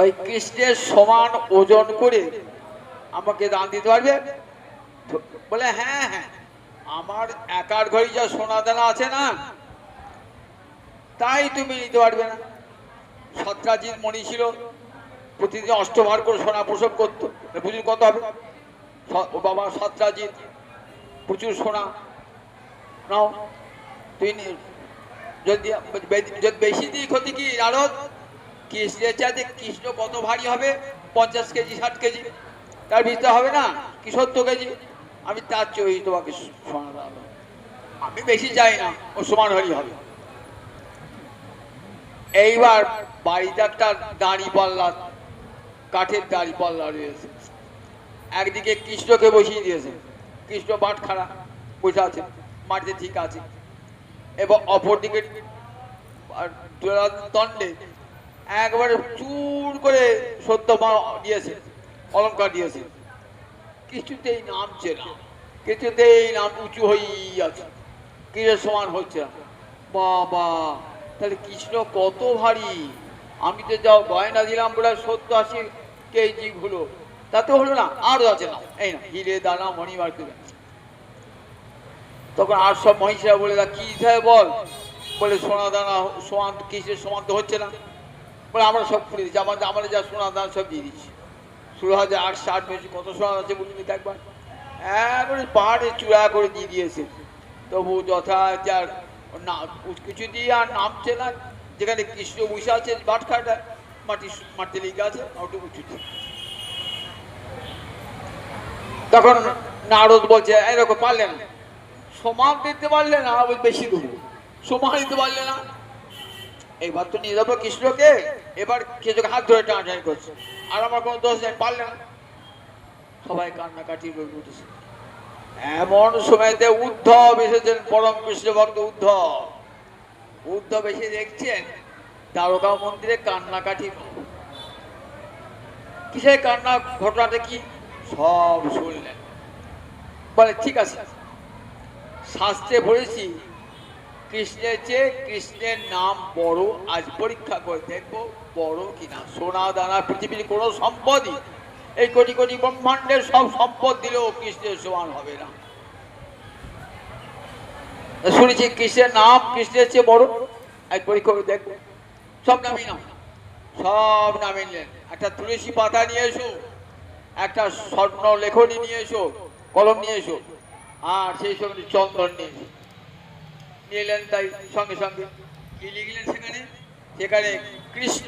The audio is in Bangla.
ওই কৃষ্ণের সমান ওজন করে আমাকে দান দিতে পারবে? বলে হ্যাঁ হ্যাঁ, আমার একার ঘরে যা সোনা দানা আছে না, তাই তুমি নিতে পারবে না। সত্রাজিৎ মণি ছিল, প্রতিদিন অষ্টভার করে সোনা প্রসব করতো। বুঝুন কত হবে? ও বাবা সত্রাজিৎ, প্রচুর সোনা নাও তুই। যদি বেশি দিই ক্ষতি কি নারদ? কৃষ্ণের চাইতে কৃষ্ণ কত ভারী হবে? 50 কেজি 60 কেজি, তার ভিতরে হবে না কি 70 কেজি? আমি তার চেয়ে তোমাকে সোনা দাঁড়াবো, আমি বেশি চাই না, ও সমান ভারী হবে। এইবার বাড়িতে একটা দাঁড়ি পাল্লা, কাঠের দাঁড়ি পাল্লা রয়েছে, একদিকে কৃষ্ণকে বসিয়ে দিয়েছে। কৃষ্ণ বাট খাড়া বসে আছে, মাটিতে ঠিক আছে, এবং অপরদিকে দণ্ডে একবারে চুর করে সত্যমা দিয়েছে, অলঙ্কার দিয়েছে। কিছুতেই নামছে না, কিছুতেই নাম উঁচু হয়েই আছে, কৃষ্ণের সমান হচ্ছে না। বাবা, তাহলে কৃষ্ণ কত ভারী! আমি তো যাও গয়না দিলাম বলে 70-80 কেজি হলো, তাতে হলো না, আরো আছে না, এই না হিরে দানা মণিমার করে। তখন আর সব মহিষীরা বলে কি বল, বলে সোনা দানা সমান কৃষ্ণের সমান তো হচ্ছে না। বলে আমরা সব খুলে দিচ্ছি, আমাদের যা সোনা দানা সব দিয়ে দিচ্ছি। 16,060 বেশি কত সোনা আছে বলুন একবার? একবারে পাহাড়ে চূড়া করে দিয়ে দিয়েছে। তবু যথাচার না, কিছু দিয়ে আর নামছে না। যেখানে কৃষ্ণ বসে আছে বাটখাটা, মাটি লেগে আছে, ওটু উঁচু। তখন নারদ বলছে এরকম পারলে না, সমান দিতে পারলে না, বেশি দেবো, সমান দিতে পারলে না। এবার তো নিয়ে যাবো কৃষ্ণকে, এবার কৃষ্ণকে হাত ধরে টানাটানি করছে, আর আমার কোনো দোষ নেই, পারলে না। সবাই কান্নাকাটি করে উঠেছে। এমন সময়তে উদ্ধব এসেছেন, পরম কৃষ্ণ ভক্ত উদ্ধব। উদ্ধব এসে দেখছেন দ্বারকা মন্দিরে কান্নাকাটি। কিসের কান্না, ঘটনাটা কি সব শুনলেন। বলে ঠিক আছে, শাস্ত্রে পড়েছি কৃষ্ণের চেয়ে কৃষ্ণের নাম বড়, আজ পরীক্ষা করে দেখবো বড় কিনা। সোনা দানা পৃথিবীর কোন সম্পদই, এই কোটি কোটি ব্রহ্মাণ্ডের সব সম্পদ দিলেও কৃষ্ণের সমান হবে না। শুনেছি কৃষ্ণের নাম কৃষ্ণের চেয়ে বড়, আজ পরীক্ষা করে দেখবো। সব নামই নাম, সব নামে নিলেন। একটা তুলসী পাতা নিয়ে এসো, একটা স্বর্ণ লেখনী নিয়ে এসো, কলম নিয়ে এসো, আর সেই সঙ্গে চন্দন নিয়ে এসো। নিয়ে এলেন, তাই সঙ্গে সঙ্গে কি লিখলেন সেখানে? সেখানে কৃষ্ণ